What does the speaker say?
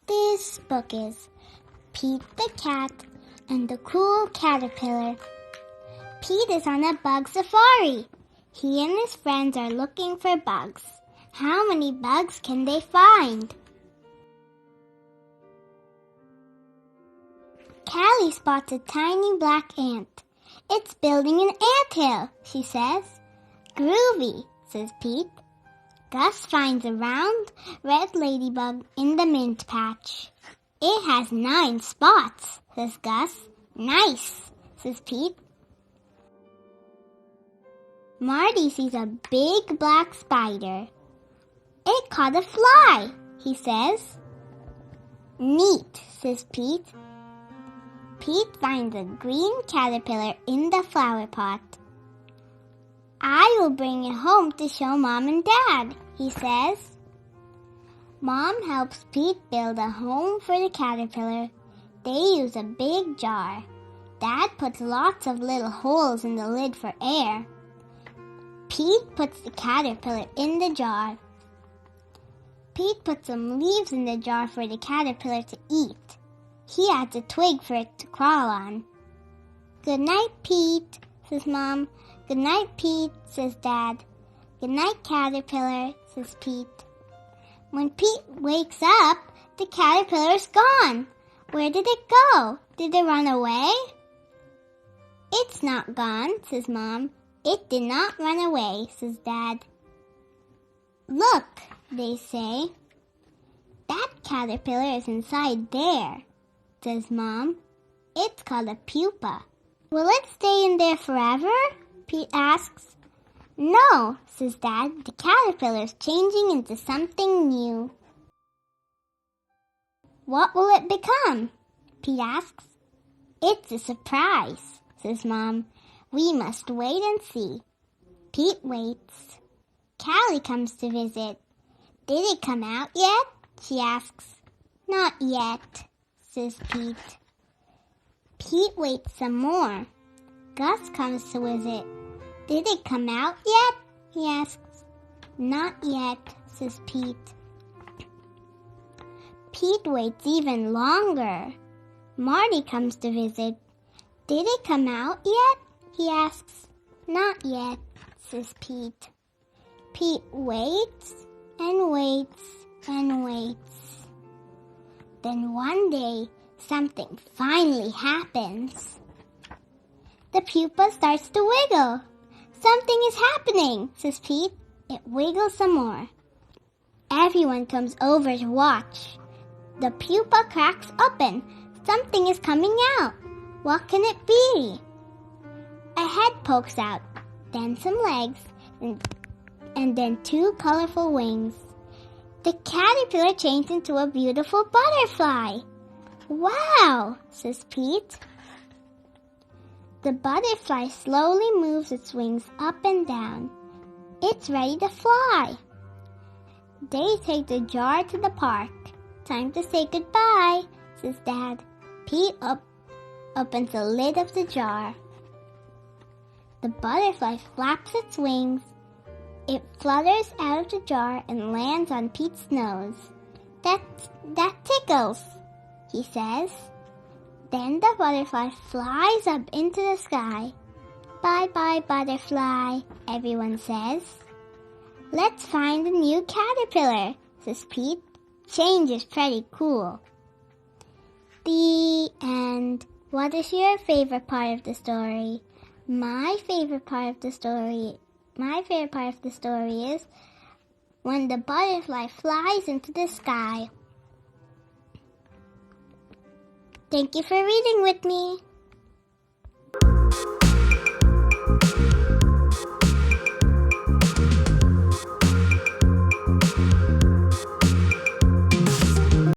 This book is Pete the Cat and the Cool Caterpillar. Pete is on a bug safari. He and his friends are looking for bugs. How many bugs can they find? Callie spots a tiny black ant. It's building an anthill, she says. Groovy, says Pete. Gus finds a round red ladybug in the mint patch. It has 9 spots, says Gus. Nice, says Pete. Marty sees a big black spider. It caught a fly, he says. Neat, says Pete. Pete finds a green caterpillar in the flower pot. I will bring it home to show Mom and Dad, he says. Mom helps Pete build a home for the caterpillar. They use a big jar. Dad puts lots of little holes in the lid for air. Pete puts the caterpillar in the jar. Pete puts some leaves in the jar for the caterpillar to eat. He adds a twig for it to crawl on. Good night, Pete, says Mom. Good night, Pete, says Dad. Good night, caterpillar, says Pete. When Pete wakes up, the caterpillar is gone. Where did it go? Did it run away? It's not gone, says Mom. It did not run away, says Dad. Look, they say. That caterpillar is inside there, says Mom. It's called a pupa. Will it stay in there forever? Pete asks. No, says Dad. The caterpillar is changing into something new. What will it become? Pete asks. It's a surprise, says Mom. We must wait and see. Pete waits. Callie comes to visit. Did it come out yet? She asks. Not yet, says Pete. Pete waits some more. Gus comes to visit. Did it come out yet? He asks. Not yet, says Pete. Pete waits even longer. Marty comes to visit. Did it come out yet? He asks. Not yet, says Pete. Pete waits and waits and waits. Then one day, something finally happens. The pupa starts to wiggle. Something is happening, says Pete. It wiggles some more. Everyone comes over to watch. The pupa cracks open. Something is coming out. What can it be? A head pokes out, then some legs, and then 2 colorful wings. The caterpillar changed into a beautiful butterfly. Wow, says Pete. The butterfly slowly moves its wings up and down. It's ready to fly. They take the jar to the park. Time to say goodbye, says Dad. Pete opens the lid of the jar. The butterfly flaps its wings. It flutters out of the jar and lands on Pete's nose. That tickles, he says. Then the butterfly flies up into the sky. Bye-bye, butterfly, everyone says. Let's find a new caterpillar, says Pete. Change is pretty cool. The end. What is your favorite part of the story? My favorite part of the story is when the butterfly flies into the sky. Thank you for reading with me.